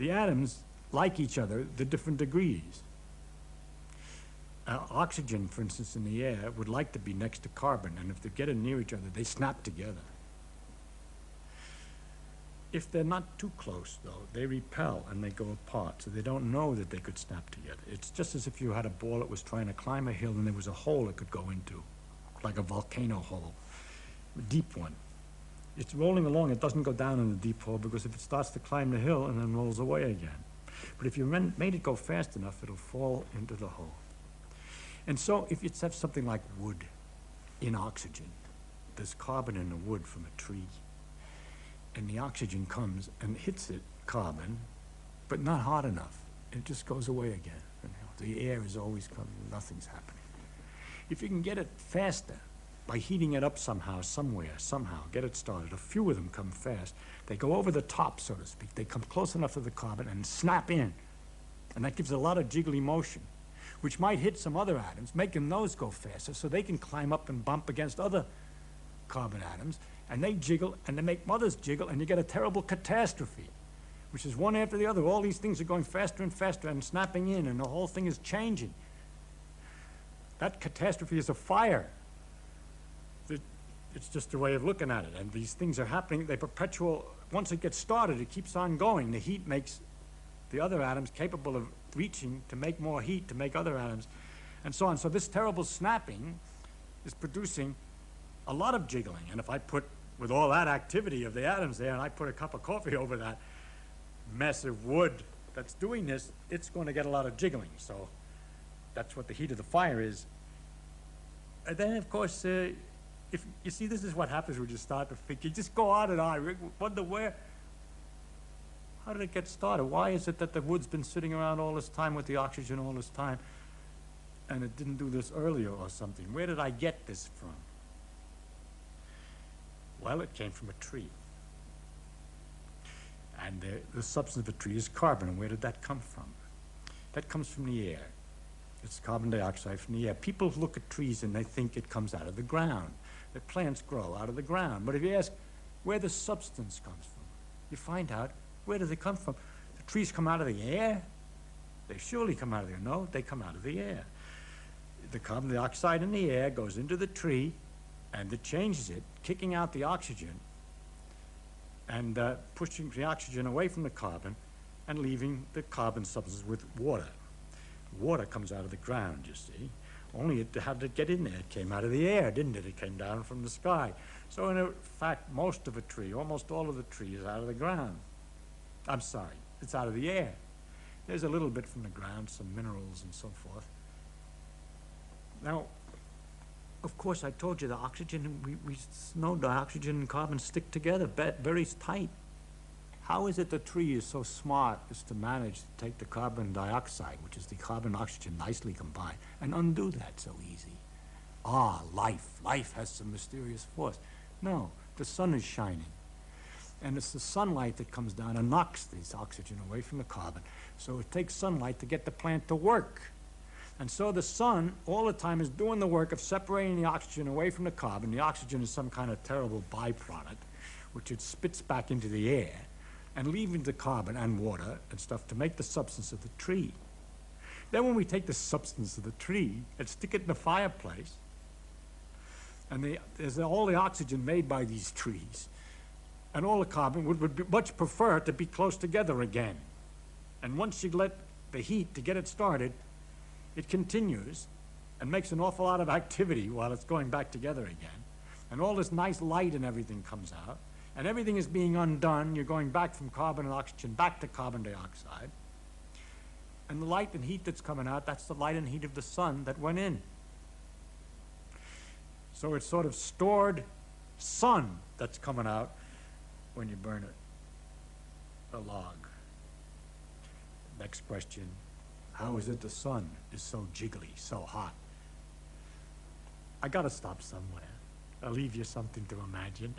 The atoms like each other to different degrees. Oxygen, for instance, in the air would like to be next to carbon, and if they get in near each other, they snap together. If they're not too close, though, they repel and they go apart, so they don't know that they could snap together. It's just as if you had a ball that was trying to climb a hill and there was a hole it could go into, like a volcano hole, a deep one. It's rolling along, it doesn't go down in the deep hole, because if it starts to climb the hill and then rolls away again. But if you made it go fast enough, it'll fall into the hole. And so if you have something like wood in oxygen, there's carbon in the wood from a tree, and the oxygen comes and hits it, carbon, but not hard enough. It just goes away again. You know, the air is always coming, nothing's happening. If you can get it faster, by heating it up somehow, somewhere, somehow, get it started, a few of them come fast. They go over the top, so to speak. They come close enough to the carbon and snap in. And that gives a lot of jiggly motion, which might hit some other atoms, making those go faster, so they can climb up and bump against other carbon atoms, and they jiggle, and they make others jiggle, and you get a terrible catastrophe, which is one after the other. All these things are going faster and faster and snapping in, and the whole thing is changing. That catastrophe is a fire. It's just a way of looking at it, and these things are happening. They perpetual, once it gets started, it keeps on going. The heat makes the other atoms capable of reaching to make more heat, to make other atoms, and so on. So this terrible snapping is producing a lot of jiggling, and if I put, with all that activity of the atoms there, and I put a cup of coffee over that mess of wood that's doing this, it's going to get a lot of jiggling. So that's what the heat of the fire is. And then, of course, if you see, this is what happens when you start to think. You just go on and on, wonder where, how did it get started? Why is it that the wood's been sitting around all this time with the oxygen all this time, and it didn't do this earlier or something? Where did I get this from? Well, it came from a tree. And the substance of a tree is carbon. And where did that come from? That comes from the air. It's carbon dioxide from the air. People look at trees and they think it comes out of the ground. The plants grow out of the ground. But if you ask where the substance comes from, you find out, where do they come from? The trees come out of the air? They surely come out of the air. No, they come out of the air. The carbon dioxide in the air goes into the tree, and it changes it, kicking out the oxygen and pushing the oxygen away from the carbon and leaving the carbon substance with water. Water comes out of the ground, you see. Only how did it get in there? It came out of the air, didn't it? It came down from the sky. So in fact, most of a tree, almost all of the tree is out of the ground. I'm sorry, it's out of the air. There's a little bit from the ground, some minerals and so forth. Now, of course, I told you the oxygen, we know the oxygen and carbon stick together very tight. How is it the tree is so smart as to manage to take the carbon dioxide, which is the carbon oxygen nicely combined, and undo that so easy? Ah, life. Life has some mysterious force. No, the sun is shining. And it's the sunlight that comes down and knocks this oxygen away from the carbon. So it takes sunlight to get the plant to work. And so the sun all the time is doing the work of separating the oxygen away from the carbon. The oxygen is some kind of terrible byproduct, which it spits back into the air, and leaving the carbon and water and stuff to make the substance of the tree. Then when we take the substance of the tree and stick it in the fireplace, and there's all the oxygen made by these trees, and all the carbon would much prefer to be close together again. And once you let the heat to get it started, it continues and makes an awful lot of activity while it's going back together again. And all this nice light and everything comes out, and everything is being undone. You're going back from carbon and oxygen back to carbon dioxide. And the light and heat that's coming out, that's the light and heat of the sun that went in. So it's sort of stored sun that's coming out when you burn it, a log. Next question. How is it the sun is so jiggly, so hot? I gotta stop somewhere. I'll leave you something to imagine.